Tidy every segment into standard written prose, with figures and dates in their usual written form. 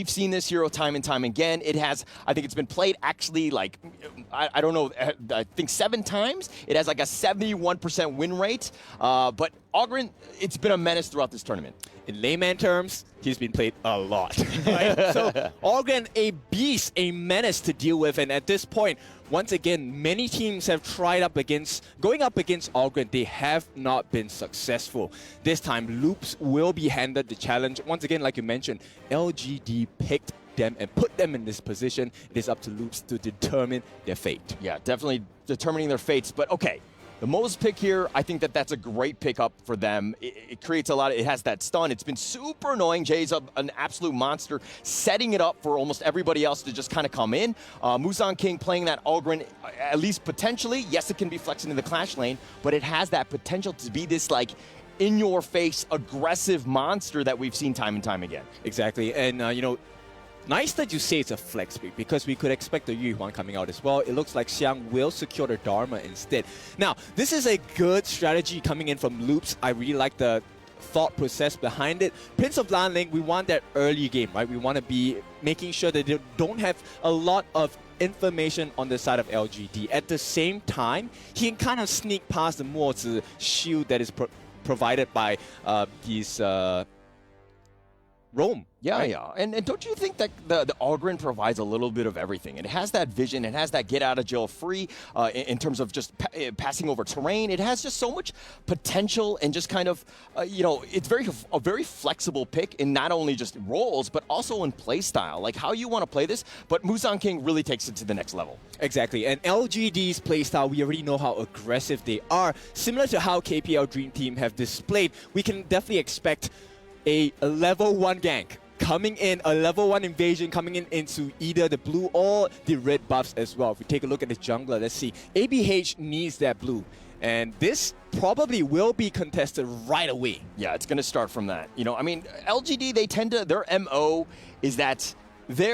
We've seen this hero time and time again. It has, I think it's been played actually like, I don't know, I think 7 times. It has like a 71% win rate. But Ogren, it's been a menace throughout this tournament. In layman terms, he's been played a lot. Right? So Ogren, a beast, a menace to deal with. And at this point, once again, many teams have tried going up against Ogren. They have not been successful. This time, Loops will be handed the challenge. Once again, like you mentioned, LGD picked them and put them in this position. It is up to Loops to determine their fate. Yeah, definitely determining their fates. But okay. The Mo's pick here, I think that's a great pickup for them. It creates a lot of, it has that stun. It's been super annoying. Jay's an absolute monster, setting it up for almost everybody else to just kind of come in. Musan King playing that Ogren, at least potentially. Yes, it can be flexing in the Clash lane, but it has that potential to be this like in-your-face, aggressive monster that we've seen time and time again. Exactly, and you know, nice that you say it's a flex pick because we could expect the Yuhuan coming out as well. It looks like Xiang will secure the Dharma instead. Now, this is a good strategy coming in from Loops. I really like the thought process behind it. Prince of Lanling, we want that early game, right? We want to be making sure that they don't have a lot of information on the side of LGD. At the same time, he can kind of sneak past the more to shield that is provided by these Roam. Yeah, right? yeah. And don't you think that the Ogren provides a little bit of everything? It has that vision. It has that get out of jail free in terms of just passing over terrain. It has just so much potential and just kind of, you know, it's a very flexible pick in not only just roles, but also in play style, like how you want to play this. But Musan King really takes it to the next level. Exactly. And LGD's playstyle, we already know how aggressive they are. Similar to how KPL Dream Team have displayed, we can definitely expect a level 1 gank coming in, a level 1 invasion coming in into either the blue or the red buffs as well. If we take a look at the jungler, let's see. ABH needs that blue. And this probably will be contested right away. Yeah, it's going to start from that. You know, I mean, LGD, they tend to, their MO is that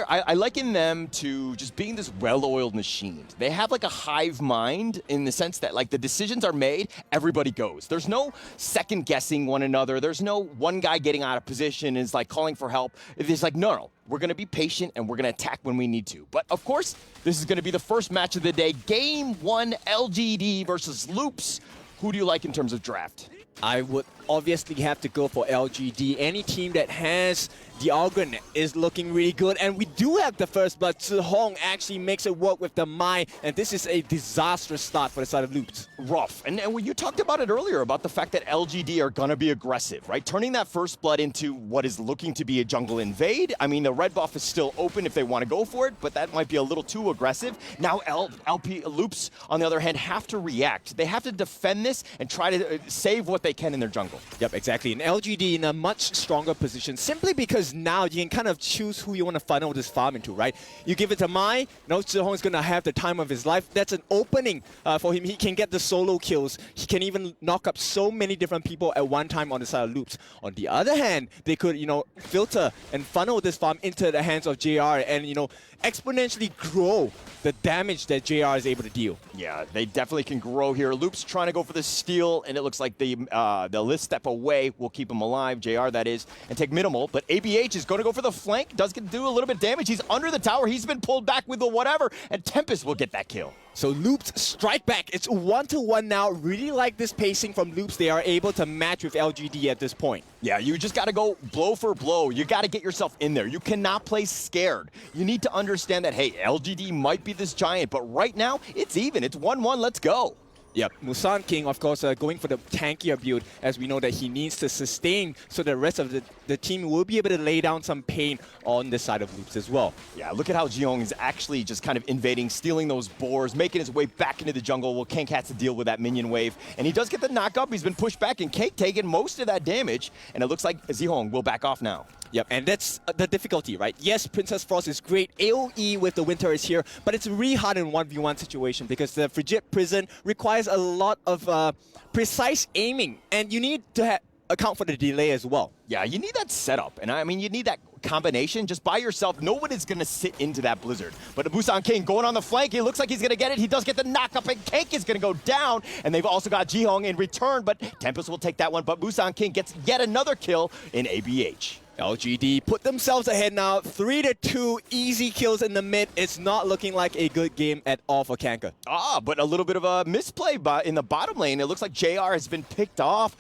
I liken them to just being this well-oiled machine. They have like a hive mind in the sense that like the decisions are made, everybody goes. There's no second guessing one another. There's no one guy getting out of position and is like calling for help. It's like, no, we're going to be patient and we're going to attack when we need to. But of course, this is going to be the first match of the day. Game 1 LGD versus Loops. Who do you like in terms of draft? I would obviously have to go for LGD. Any team that has the Ogren is looking really good. And we do have the first blood. Zihong actually makes it work with the Mai. And this is a disastrous start for the side of Loops. Rough. And when you talked about it earlier, about the fact that LGD are going to be aggressive, right? Turning that first blood into what is looking to be a jungle invade. I mean, the red buff is still open if they want to go for it, but that might be a little too aggressive. Now LP Loops, on the other hand, have to react. They have to defend this and try to save what they can in their jungle. Yep, exactly. And LGD in a much stronger position simply because now you can kind of choose who you want to funnel this farm into, right? You give it to Mai, no, Zihong is going to have the time of his life. That's an opening for him. He can get the solo kills. He can even knock up so many different people at one time on the side of Loops. On the other hand, they could, you know, filter and funnel this farm into the hands of JR and, you know, exponentially grow the damage that JR is able to deal. Yeah, they definitely can grow here. Loops trying to go for the steal, and it looks like they'll step away. Will keep him alive, JR that is, and take minimal. But ABH is going to go for the flank. Does do a little bit of damage. He's under the tower. He's been pulled back with the whatever, and Tempest will get that kill. So Loops strike back. It's 1-1 now. Really like this pacing from Loops. They are able to match with LGD at this point. Yeah, you just got to go blow for blow. You got to get yourself in there. You cannot play scared. You need to understand that, hey, LGD might be this giant, but right now, it's even. It's 1-1. Let's go. Yep, Musan King, of course, going for the tankier build, as we know that he needs to sustain so the rest of the team will be able to lay down some pain on the side of Loops as well. Yeah, look at how Jeong is actually just kind of invading, stealing those boars, making his way back into the jungle. Well, Kank has to deal with that minion wave, and he does get the knock up. He's been pushed back, and Kank taking most of that damage, and it looks like Zihong will back off now. Yep, and that's the difficulty, right? Yes, Princess Frost is great. AoE with the Winter is here, but it's really hard in 1v1 situation because the Frigid Prison requires a lot of precise aiming, and you need to account for the delay as well. Yeah, you need that setup, and I mean, you need that combination. Just by yourself, no one is going to sit into that blizzard. But Musan King going on the flank, he looks like he's going to get it. He does get the knock-up, and Kank is going to go down, and they've also got Jihong in return, but Tempest will take that one, but Musan King gets yet another kill in ABH. LGD put themselves ahead now, 3-2, easy kills in the mid. It's not looking like a good game at all for Kanka. But a little bit of a misplay in the bottom lane. It looks like JR has been picked off.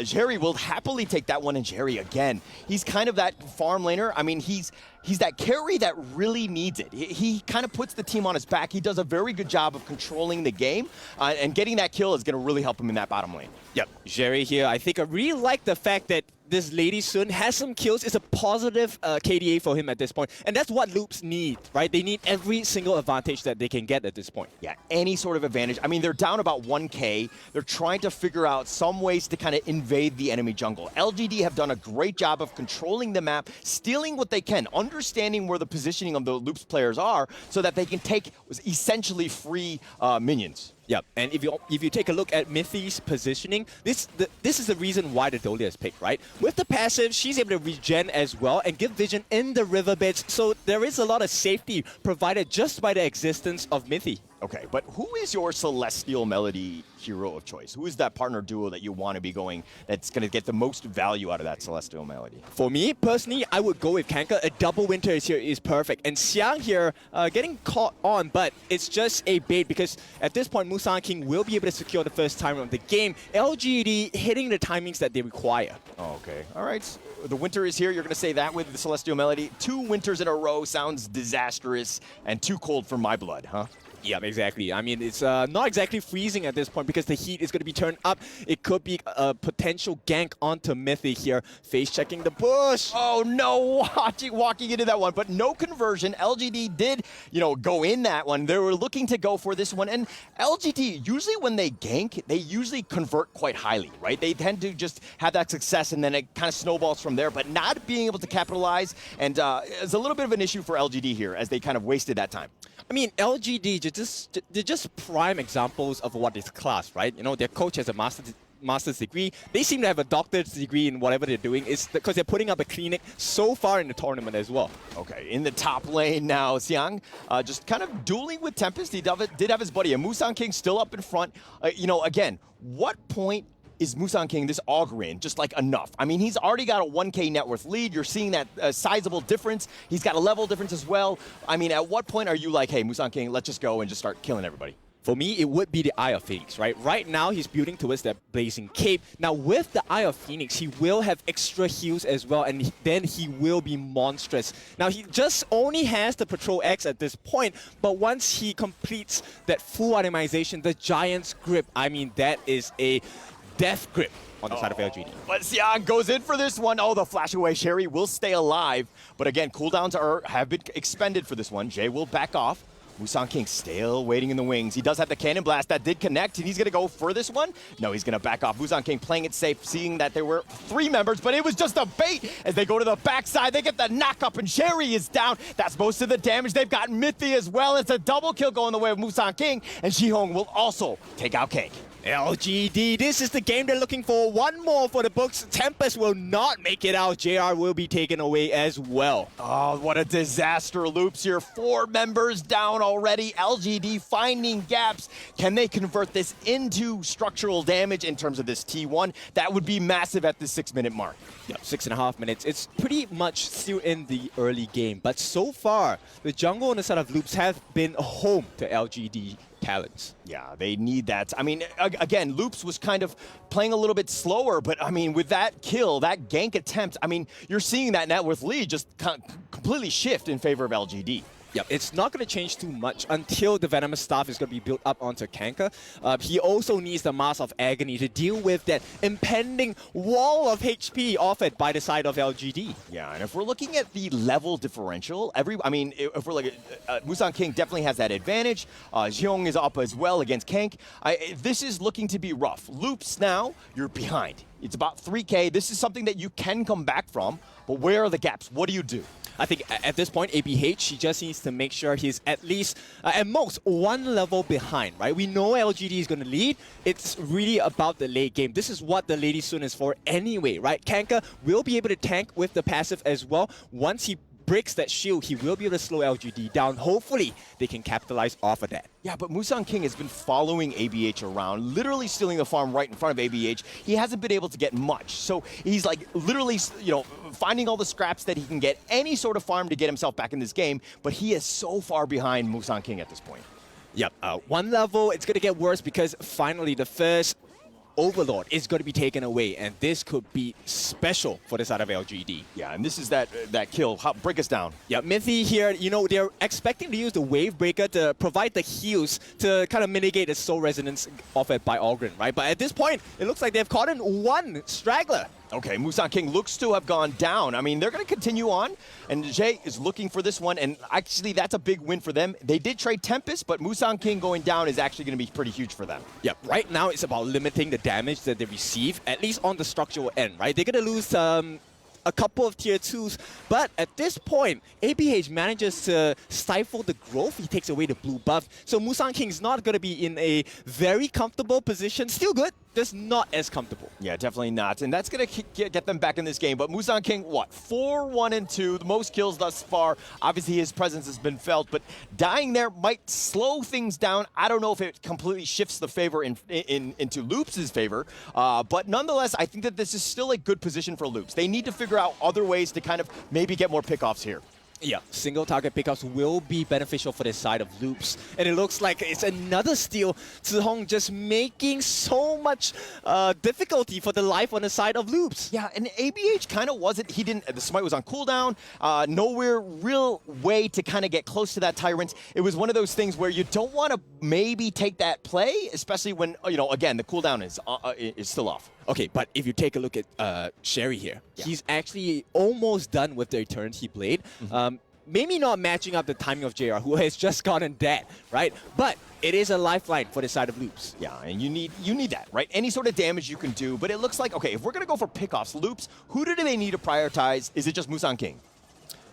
Jerry will happily take that one, and Jerry again. He's kind of that farm laner. I mean, he's that carry that really needs it. He kind of puts the team on his back. He does a very good job of controlling the game, and getting that kill is going to really help him in that bottom lane. Yep, Jerry here, I think I really like the fact that this Lady Sun has some kills. It's a positive KDA for him at this point. And that's what Loops need, right? They need every single advantage that they can get at this point. Yeah, any sort of advantage. I mean, they're down about 1K. They're trying to figure out some ways to kind of invade the enemy jungle. LGD have done a great job of controlling the map, stealing what they can, understanding where the positioning of the Loops players are so that they can take essentially free minions. Yep, and if you take a look at Mithy's positioning, this is the reason why the Dolia is picked, right? With the passive, she's able to regen as well and give vision in the riverbeds, so there is a lot of safety provided just by the existence of Mithy. Okay, but who is your Celestial Melody hero of choice? Who is that partner duo that you want to be going that's going to get the most value out of that Celestial Melody? For me, personally, I would go with Kanka. A double winter is perfect. And Xiang here getting caught on, but it's just a bait because at this point, Musang King will be able to secure the first time of the game. LGD hitting the timings that they require. Oh, okay, all right. The winter is here. You're going to say that with the Celestial Melody. 2 winters in a row sounds disastrous and too cold for my blood, huh? Yeah, exactly. I mean, it's not exactly freezing at this point because the heat is going to be turned up. It could be a potential gank onto Mithy here. Face checking the bush. Oh no, walking into that one, but no conversion. LGD did, go in that one. They were looking to go for this one. And LGD, usually when they gank, they usually convert quite highly, right? They tend to just have that success and then it kind of snowballs from there. But not being able to capitalize, and it's a little bit of an issue for LGD here as they kind of wasted that time. I mean, LGD, they're just prime examples of what is class, right? Their coach has a master's degree. They seem to have a doctor's degree in whatever they're doing. It's because they're putting up a clinic so far in the tournament as well. Okay, in the top lane now, Xiang just kind of dueling with Tempest. He did have his buddy, and Musang King still up in front. Again, what point is Musang King, this Augurin, just like enough? I mean, he's already got a 1K net worth lead. You're seeing that sizable difference. He's got a level difference as well. I mean, at what point are you like, hey, Musang King, let's just go and just start killing everybody? For me, it would be the Eye of Phoenix, right? Right now, he's building towards that Blazing Cape. Now, with the Eye of Phoenix, he will have extra heals as well, and then he will be monstrous. Now, he just only has the Patrol X at this point, but once he completes that full itemization, the Giant's Grip, I mean, that is a death grip on the side of LGD. But Xiang goes in for this one. Oh, the flash away. Sherry will stay alive. But again, cooldowns have been expended for this one. Jay will back off. Musang King still waiting in the wings. He does have the Cannon Blast that did connect, and he's going to go for this one. No, he's going to back off. Musang King playing it safe, seeing that there were 3 members, but it was just a bait as they go to the backside. They get the knock up, and Sherry is down. That's most of the damage. They've got Mithy as well. It's a double kill going the way of Musang King, and Shihong will also take out Cake. LGD, this is the game they're looking for. One more for the books. Tempest will not make it out. JR will be taken away as well. Oh, what a disaster. Loops here. 4 members down already. LGD finding gaps. Can they convert this into structural damage in terms of this T1? That would be massive at the 6-minute mark. Yep, 6.5 minutes. It's pretty much still in the early game. But so far, the jungle on the side of Loops have been home to LGD talents. Yeah, they need that. I mean, again, Loops was kind of playing a little bit slower, but I mean, with that kill, that gank attempt, I mean, you're seeing that net worth lead just completely shift in favor of LGD. Yep, it's not going to change too much until the Venomous Staff is going to be built up onto Kanka. He also needs the Mask of Agony to deal with that impending wall of HP offered by the side of LGD. Yeah, and if we're looking at the level differential, if we're looking at Musang King definitely has that advantage. Xiong is up as well against Kank. This is looking to be rough. Loops now, you're behind. It's about 3K. This is something that you can come back from, but where are the gaps? What do you do? I think at this point, APH, he just needs to make sure he's at least, at most, 1 level behind, right? We know LGD is going to lead. It's really about the late game. This is what the Lady Sun is for anyway, right? Kanka will be able to tank with the passive as well once he breaks that shield, he will be able to slow LGD down. Hopefully, they can capitalize off of that. Yeah, but Musang King has been following ABH around, literally stealing the farm right in front of ABH. He hasn't been able to get much. So he's like literally, finding all the scraps that he can get, any sort of farm to get himself back in this game. But he is so far behind Musang King at this point. Yep, one level, it's going to get worse because finally the first Overlord is going to be taken away, and this could be special for the side of LGD. Yeah, and this is that kill. Break us down. Yeah, Mithy here, they're expecting to use the Wave Breaker to provide the heals to kind of mitigate the soul resonance offered by Ogren, right? But at this point, it looks like they've caught in one straggler. Okay, Musang King looks to have gone down. I mean, they're going to continue on, and Jay is looking for this one, and actually that's a big win for them. They did trade Tempest, but Musang King going down is actually going to be pretty huge for them. Yeah, right now it's about limiting the damage that they receive, at least on the structural end, right? They're going to lose a couple of tier 2s, but at this point, ABH manages to stifle the growth. He takes away the blue buff, so Musang King's not going to be in a very comfortable position. Still good, just not as comfortable. Yeah, definitely not, and that's going to get them back in this game. But Musang King, what, 4-1-2, the most kills thus far. Obviously, his presence has been felt, but dying there might slow things down. I don't know if it completely shifts the favor into Loops' favor, but nonetheless, I think that this is still a good position for Loops. They need to figure out other ways to kind of maybe get more pickoffs here. Yeah, single target pickups will be beneficial for this side of Loops. And it looks like it's another steal. Zihong just making so much difficulty for the life on the side of Loops. Yeah, and ABH kind of wasn't, the smite was on cooldown, nowhere real way to kind of get close to that Tyrant. It was one of those things where you don't want to maybe take that play, especially when, again, the cooldown is still off. Okay, but if you take a look at Sherry here, he's actually almost done with the Eternity Blade. Maybe not matching up the timing of JR, who has just gotten dead, right? But it is a lifeline for the side of Loops. Yeah, and you need that, right? Any sort of damage you can do, but it looks like, okay, if we're going to go for pickoffs, Loops, who do they need to prioritize? Is it just Musang King?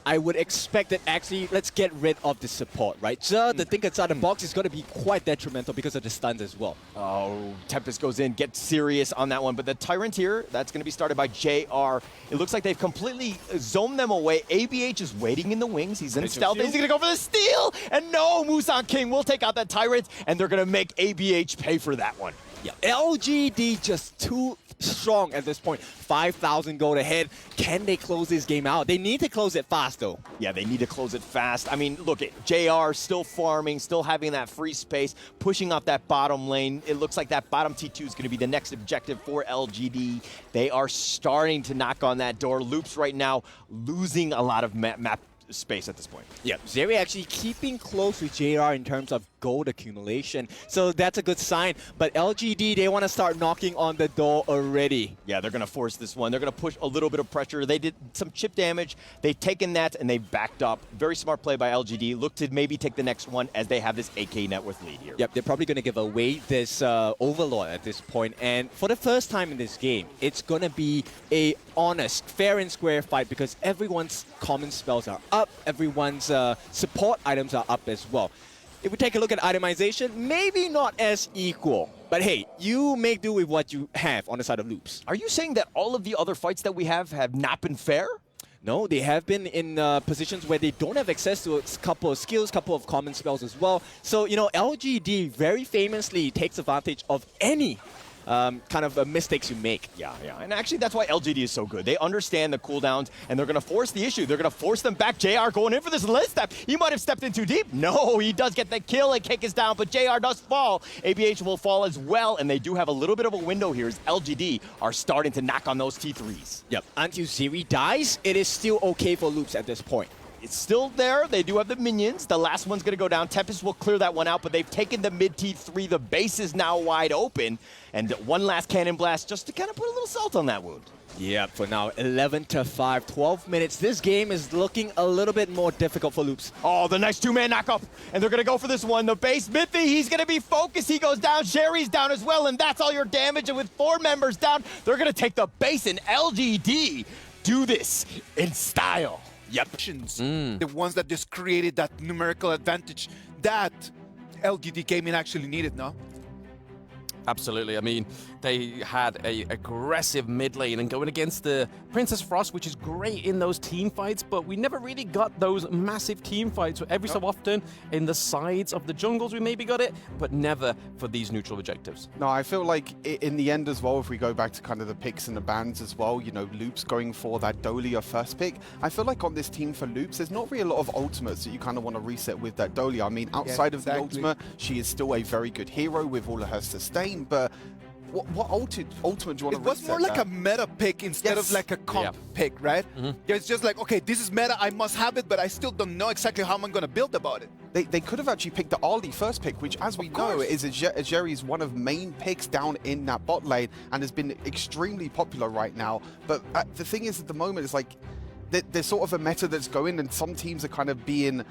I would expect that actually, let's get rid of the support, right? The thing inside the box is going to be quite detrimental because of the stuns as well. Oh, Tempest goes in, gets serious on that one. But the Tyrant here, that's going to be started by JR. It looks like they've completely zoned them away. ABH is waiting in the wings. He's in stealth. He's going to go for the steal. And no, Musang King will take out that Tyrant, and they're going to make ABH pay for that one. Yeah, LGD just too strong at this point. 5,000 gold ahead. Can they close this game out? They need to close it fast, though. Yeah, they need to close it fast. I mean, look at JR still farming, still having that free space, pushing off that bottom lane. It looks like that bottom T2 is going to be the next objective for LGD. They are starting to knock on that door. Loops right now losing a lot of map space at this point. Yeah, Zeri actually keeping close with JR in terms of gold accumulation. So that's a good sign. But LGD, they want to start knocking on the door already. Yeah, they're going to force this one. They're going to push a little bit of pressure. They did some chip damage. They've taken that and they backed up. Very smart play by LGD. Look to maybe take the next one as they have this AK net worth lead here. Yep, they're probably going to give away this Overlord at this point. And for the first time in this game, it's going to be a honest, fair and square fight because everyone's common spells are up. Everyone's support items are up as well. If we take a look at itemization, maybe not as equal. But hey, you make do with what you have on the side of Loops. Are you saying that all of the other fights that we have not been fair? No, they have been in positions where they don't have access to a couple of skills, couple of common spells as well. So, LGD very famously takes advantage of any kind of mistakes you make. Yeah. And actually, that's why LGD is so good. They understand the cooldowns, and they're going to force the issue. They're going to force them back. JR going in for this list step. He might have stepped in too deep. No, he does get the kill, and kick is down, but JR does fall. ABH will fall as well, and they do have a little bit of a window here as LGD are starting to knock on those T3s. Yep. Until Zeri dies, it is still okay for Loops at this point. It's still there. They do have the minions. The last one's going to go down. Tempest will clear that one out, but they've taken the mid T3. The base is now wide open. And one last cannon blast just to kind of put a little salt on that wound. Yeah, for now, 11-5, 12 minutes. This game is looking a little bit more difficult for Loops. Oh, the nice two-man knock-up. And they're going to go for this one. The base, Mithy, he's going to be focused. He goes down. Sherry's down as well. And that's all your damage. And with 4 members down, they're going to take the base. And LGD do this in style. Yep. The ones that just created that numerical advantage that LGD Gaming actually needed, no? Absolutely. I mean, they had a aggressive mid lane and going against the Princess Frost, which is great in those team fights, but we never really got those massive team fights. Every so often in the sides of the jungles we maybe got it, but never for these neutral objectives. No, I feel like in the end as well, if we go back to kind of the picks and the bans as well, you know, Loops going for that Dolia first pick. I feel like on this team for Loops, there's not really a lot of ultimates that you kind of want to reset with that Dolia. I mean, outside of the ultimate, she is still a very good hero with all of her sustain, but what ultimate do you want to reset? It was more like a meta pick instead of like a comp pick, right? Yeah, it's just like, okay, this is meta, I must have it, but I still don't know exactly how I'm going to build about it. They could have actually picked the Ali first pick, which, as we know, is Jerry's one of main picks down in that bot lane and has been extremely popular right now. But the thing is, at the moment, it's like there's sort of a meta that's going, and some teams are kind of being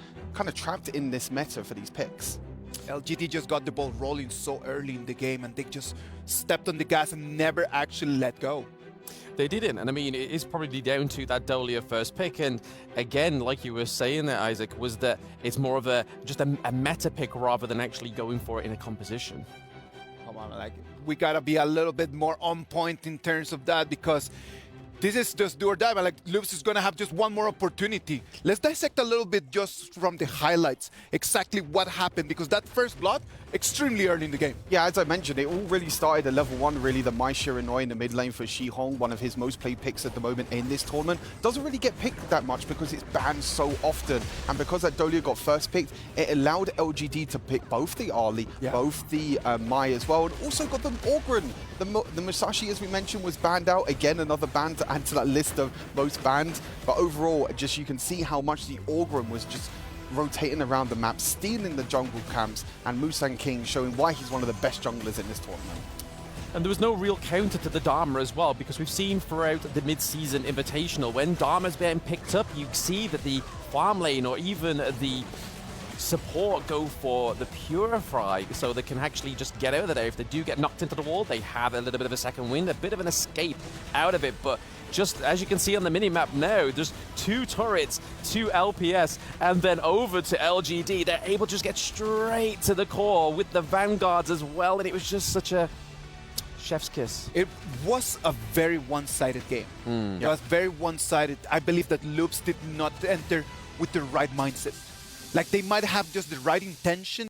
trapped in this meta for these picks. LGD just got the ball rolling so early in the game, and they just stepped on the gas and never actually let go. They didn't, and I mean, it is probably down to that Dolia first pick, and again, like you were saying there, Isaac, was that it's more of just a meta pick rather than actually going for it in a composition. Come on, like, we gotta be a little bit more on point in terms of that, because this is just do or die, but like Loops is gonna have just one more opportunity. Let's dissect a little bit just from the highlights, exactly what happened, because that first blood, extremely early in the game. Yeah, as I mentioned, it all really started at level 1, really, the Mai Shiranui in the mid lane for Shihong, one of his most played picks at the moment in this tournament. Doesn't really get picked that much because it's banned so often, and because that Dolia got first picked, it allowed LGD to pick both the Ali, both the Mai as well, and also got the Orgren. The Musashi, as we mentioned, was banned out. Again, another ban to add to that list of most banned, but overall, just you can see how much the Orgren was just rotating around the map, stealing the jungle camps, and Musang King showing why he's one of the best junglers in this tournament. And there was no real counter to the Dharma as well, because we've seen throughout the mid-season invitational, when Dharma's being picked up, you see that the farm lane or even the support go for the Purify, so they can actually just get out of there. If they do get knocked into the wall, they have a little bit of a second wind, a bit of an escape out of it. But just as you can see on the mini-map now, there's 2 turrets, 2 LPS, and then over to LGD. They're able to just get straight to the core with the Vanguards as well, and it was just such a chef's kiss. It was a very one-sided game. It was very one-sided. I believe that Loops did not enter with the right mindset. Like, they might have just the right intention,